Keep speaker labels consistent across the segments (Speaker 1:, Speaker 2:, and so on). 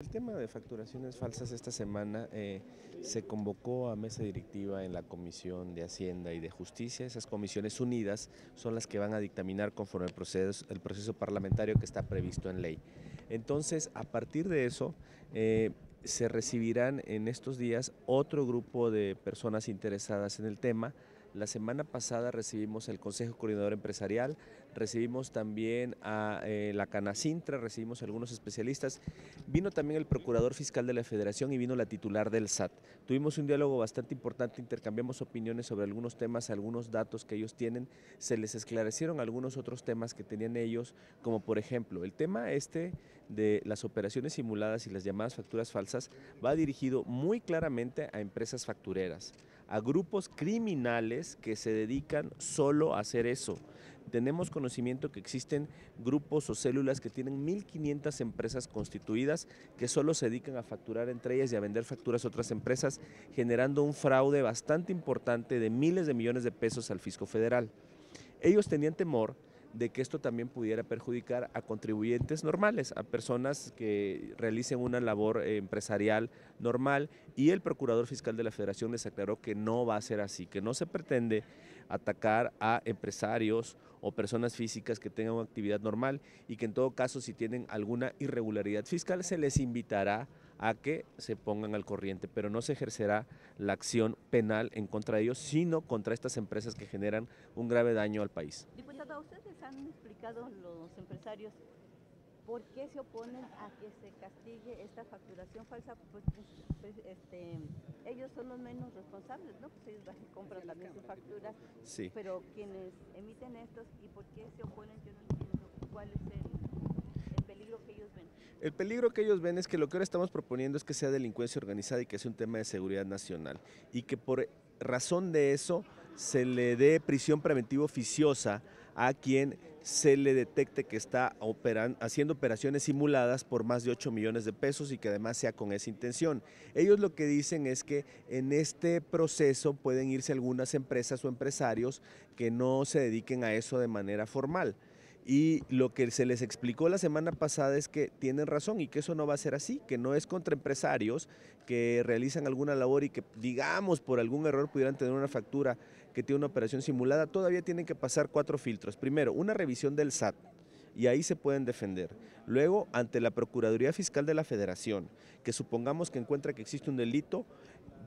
Speaker 1: El tema de facturaciones falsas esta semana se convocó a mesa directiva en la Comisión de Hacienda y de Justicia. Esas comisiones unidas son las que van a dictaminar conforme el proceso parlamentario que está previsto en ley. Entonces, a partir de eso, se recibirán en estos días otro grupo de personas interesadas en el tema. La semana pasada recibimos el Consejo Coordinador Empresarial, recibimos también a la Canacintra, recibimos a algunos especialistas, vino también el Procurador Fiscal de la Federación y vino la titular del SAT. Tuvimos un diálogo bastante importante, intercambiamos opiniones sobre algunos temas, algunos datos que ellos tienen, se les esclarecieron algunos otros temas que tenían ellos, como por ejemplo el tema de las operaciones simuladas y las llamadas facturas falsas va dirigido muy claramente a empresas factureras, a grupos criminales que se dedican solo a hacer eso. Tenemos conocimiento que existen grupos o células que tienen 1.500 empresas constituidas que solo se dedican a facturar entre ellas y a vender facturas a otras empresas, generando un fraude bastante importante de miles de millones de pesos al fisco federal. Ellos tenían temor de que esto también pudiera perjudicar a contribuyentes normales, a personas que realicen una labor empresarial normal, y el Procurador Fiscal de la Federación les aclaró que no va a ser así, que no se pretende atacar a empresarios o personas físicas que tengan una actividad normal y que en todo caso si tienen alguna irregularidad fiscal se les invitará a que se pongan al corriente, pero no se ejercerá la acción penal en contra de ellos, sino contra estas empresas que generan un grave daño al país.
Speaker 2: Diputado, ¿a ustedes les han explicado los empresarios por qué se oponen a que se castigue esta facturación falsa? Ellos son los menos responsables, ¿no? Pues ellos compran también sus facturas,
Speaker 1: sí.
Speaker 2: Pero quienes emiten estos, ¿y por qué se oponen? Yo no entiendo cuál es el peligro que ellos ven.
Speaker 1: El peligro que ellos ven es que lo que ahora estamos proponiendo es que sea delincuencia organizada y que sea un tema de seguridad nacional, y que por razón de eso se le dé prisión preventiva oficiosa a quien se le detecte que está haciendo operaciones simuladas por más de 8 millones de pesos y que además sea con esa intención. Ellos lo que dicen es que en este proceso pueden irse algunas empresas o empresarios que no se dediquen a eso de manera formal. Y lo que se les explicó la semana pasada es que tienen razón y que eso no va a ser así, que no es contra empresarios que realizan alguna labor y que, digamos, por algún error pudieran tener una factura que tiene una operación simulada. Todavía tienen que pasar 4 filtros. Primero, una revisión del SAT, y ahí se pueden defender. Luego, ante la Procuraduría Fiscal de la Federación, que supongamos que encuentra que existe un delito,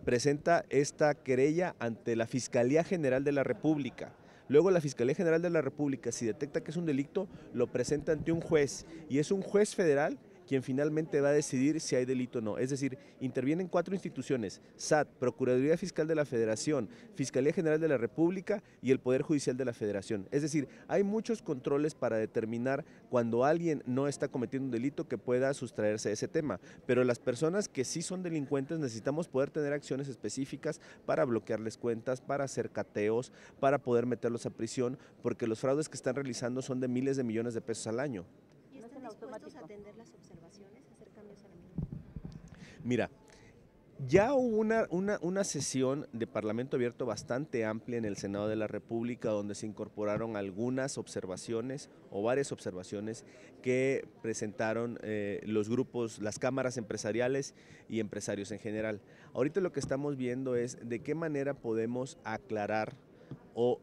Speaker 1: presenta esta querella ante la Fiscalía General de la República. Luego la Fiscalía General de la República, si detecta que es un delito, lo presenta ante un juez, y es un juez federal quien finalmente va a decidir si hay delito o no. Es decir, intervienen 4 instituciones: SAT, Procuraduría Fiscal de la Federación, Fiscalía General de la República y el Poder Judicial de la Federación. Es decir, hay muchos controles para determinar cuando alguien no está cometiendo un delito que pueda sustraerse a ese tema. Pero las personas que sí son delincuentes necesitamos poder tener acciones específicas para bloquearles cuentas, para hacer cateos, para poder meterlos a prisión, porque los fraudes que están realizando son de miles de millones de pesos al año.
Speaker 3: ¿Y están dispuestos a atender las observaciones, hacer cambios a la misma?
Speaker 1: Mira, ya hubo una sesión de Parlamento Abierto bastante amplia en el Senado de la República, donde se incorporaron algunas observaciones o varias observaciones que presentaron los grupos, las cámaras empresariales y empresarios en general. Ahorita lo que estamos viendo es de qué manera podemos aclarar o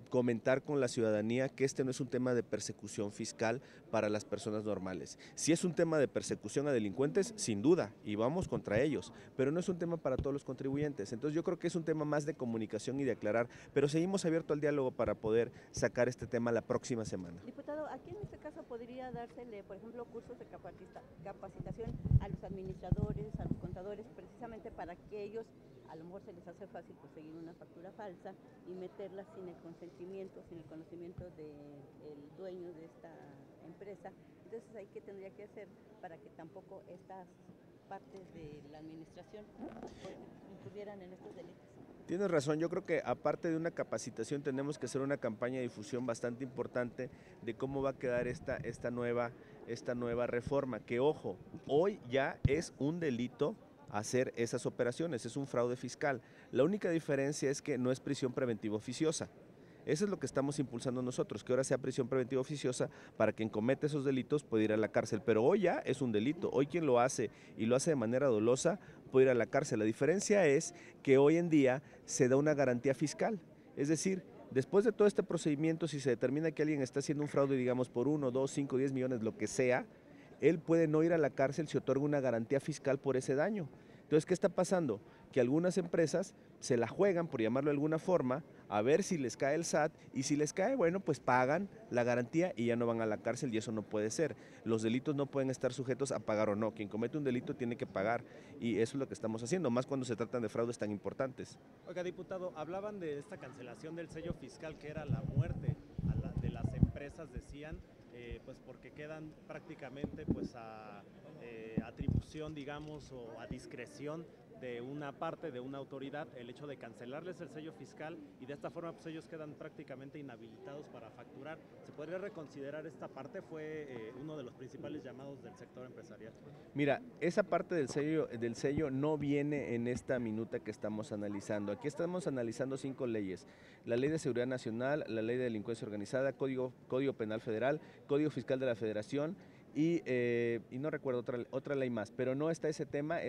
Speaker 1: comentar con la ciudadanía que este no es un tema de persecución fiscal para las personas normales. Si es un tema de persecución a delincuentes, sin duda, y vamos contra ellos, pero no es un tema para todos los contribuyentes. Entonces yo creo que es un tema más de comunicación y de aclarar, pero seguimos abiertos al diálogo para poder sacar este tema la próxima semana.
Speaker 2: Diputado, aquí en este caso podría dársele, por ejemplo, cursos de capacitación a los administradores, a los contadores, precisamente para que ellos, a lo mejor se les hace fácil conseguir una factura falsa y meterla sin el consentimiento, sin el conocimiento del dueño de esta empresa. Entonces, ¿ahí qué tendría que hacer para que tampoco estas partes de la administración incurrieran en estos delitos?
Speaker 1: Tienes razón, yo creo que aparte de una capacitación tenemos que hacer una campaña de difusión bastante importante de cómo va a quedar esta nueva reforma, que ojo, hoy ya es un delito hacer esas operaciones, es un fraude fiscal. La única diferencia es que no es prisión preventiva oficiosa. Eso es lo que estamos impulsando nosotros, que ahora sea prisión preventiva oficiosa para quien comete esos delitos puede ir a la cárcel, pero hoy ya es un delito, hoy quien lo hace y lo hace de manera dolosa puede ir a la cárcel. La diferencia es que hoy en día se da una garantía fiscal, es decir, después de todo este procedimiento, si se determina que alguien está haciendo un fraude, digamos por 1, 2, 5, 10 millones, lo que sea, él puede no ir a la cárcel si otorga una garantía fiscal por ese daño. Entonces, ¿qué está pasando? Que algunas empresas se la juegan, por llamarlo de alguna forma, a ver si les cae el SAT, y si les cae, bueno, pues pagan la garantía y ya no van a la cárcel, y eso no puede ser. Los delitos no pueden estar sujetos a pagar o no. Quien comete un delito tiene que pagar, y eso es lo que estamos haciendo, más cuando se tratan de fraudes tan importantes.
Speaker 4: Oiga, diputado, hablaban de esta cancelación del sello fiscal, que era la muerte de las empresas, decían, pues porque quedan prácticamente pues a atribución, digamos, o a discreción de una parte de una autoridad el hecho de cancelarles el sello fiscal, y de esta forma pues ellos quedan prácticamente inhabilitados para facturar. ¿Se podría reconsiderar esta parte? Fue uno de los principales llamados del sector empresarial.
Speaker 1: Mira, esa parte del sello no viene en esta minuta que estamos analizando. Aquí estamos analizando 5 leyes: la Ley de Seguridad Nacional, la Ley de Delincuencia Organizada, Código Penal Federal, Código Fiscal de la Federación, y no recuerdo otra ley más, pero no está ese tema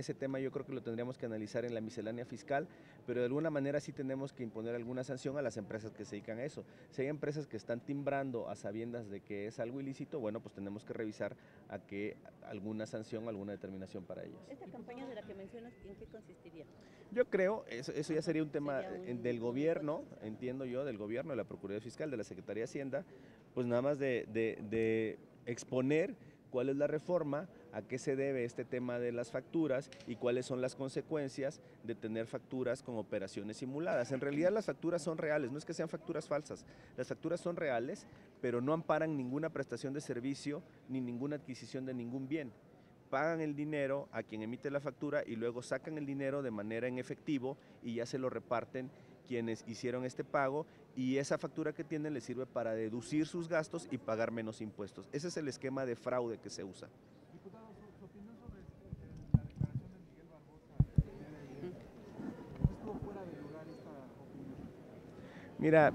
Speaker 1: yo creo que lo tendríamos que analizar en la miscelánea fiscal, pero de alguna manera sí tenemos que imponer alguna sanción a las empresas que se dedican a eso. Si hay empresas que están timbrando a sabiendas de que es algo ilícito, bueno, pues tenemos que revisar a que alguna sanción, alguna determinación para ellas.
Speaker 2: ¿Esta campaña de la que mencionas, en qué consistiría?
Speaker 1: Yo creo, eso ya sería un tema del gobierno, entiendo yo, del gobierno, de la Procuraduría Fiscal, de la Secretaría de Hacienda, pues nada más de exponer cuál es la reforma, a qué se debe este tema de las facturas y cuáles son las consecuencias de tener facturas con operaciones simuladas. En realidad las facturas son reales, no es que sean facturas falsas, las facturas son reales, pero no amparan ninguna prestación de servicio ni ninguna adquisición de ningún bien. Pagan el dinero a quien emite la factura y luego sacan el dinero de manera en efectivo y ya se lo reparten quienes hicieron este pago, y esa factura que tienen les sirve para deducir sus gastos y pagar menos impuestos. Ese es el esquema de fraude que se usa.
Speaker 5: Diputado, su opinión sobre la declaración de Miguel Barbosa. ¿No estuvo fuera de lugar esta opinión?
Speaker 1: Mira,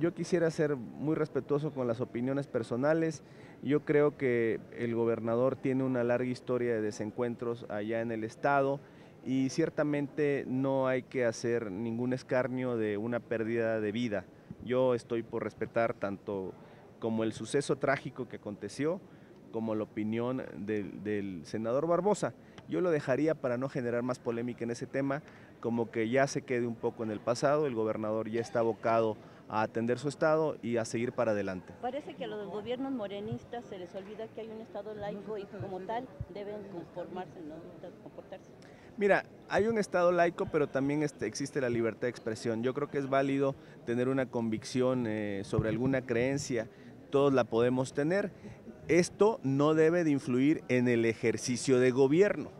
Speaker 1: yo quisiera ser muy respetuoso con las opiniones personales. Yo creo que el gobernador tiene una larga historia de desencuentros allá en el estado, y ciertamente no hay que hacer ningún escarnio de una pérdida de vida. Yo estoy por respetar tanto como el suceso trágico que aconteció, como la opinión del senador Barbosa. Yo lo dejaría, para no generar más polémica en ese tema, como que ya se quede un poco en el pasado. El gobernador ya está abocado a atender su estado y a seguir para adelante.
Speaker 2: Parece que a los gobiernos morenistas se les olvida que hay un estado laico y como tal deben conformarse, no comportarse.
Speaker 1: Mira, hay un estado laico, pero también existe la libertad de expresión. Yo creo que es válido tener una convicción sobre alguna creencia, todos la podemos tener. Esto no debe de influir en el ejercicio de gobierno.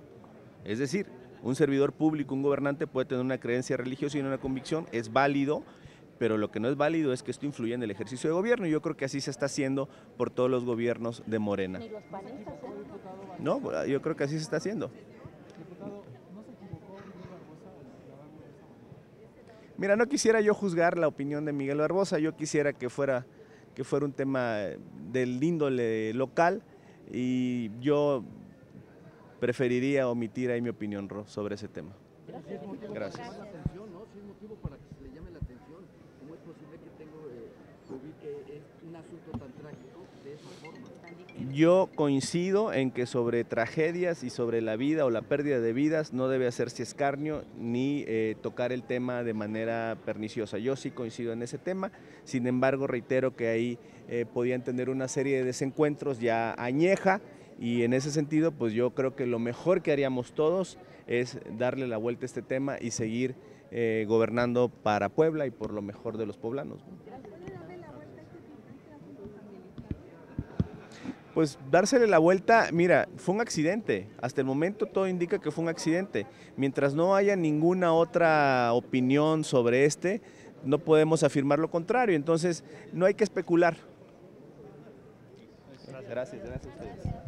Speaker 1: Es decir, un servidor público, un gobernante puede tener una creencia religiosa y una convicción, es válido, pero lo que no es válido es que esto influya en el ejercicio de gobierno, y yo creo que así se está haciendo por todos los gobiernos de Morena.
Speaker 2: Ni los panistas, ¿eh?
Speaker 1: No, yo creo que así se está haciendo.
Speaker 5: Diputado, ¿no se equivocó Miguel Barbosa al declararlo de esa manera?
Speaker 1: Mira, no quisiera yo juzgar la opinión de Miguel Barbosa, yo quisiera que fuera un tema del índole local, y yo preferiría omitir ahí mi opinión sobre ese tema. Gracias.
Speaker 6: La atención, ¿no? Si es motivo para que se le llame la atención. ¿Cómo es posible que ubique un asunto tan trágico de esa forma?
Speaker 1: Yo coincido en que sobre tragedias y sobre la vida o la pérdida de vidas no debe hacerse escarnio ni tocar el tema de manera perniciosa. Yo sí coincido en ese tema, sin embargo reitero que ahí podían tener una serie de desencuentros ya añeja, y en ese sentido pues yo creo que lo mejor que haríamos todos es darle la vuelta a este tema y seguir gobernando para Puebla y por lo mejor de los poblanos. Pues dársele la vuelta, mira, fue un accidente, hasta el momento todo indica que fue un accidente. Mientras no haya ninguna otra opinión sobre no podemos afirmar lo contrario, entonces no hay que especular. Gracias a ustedes.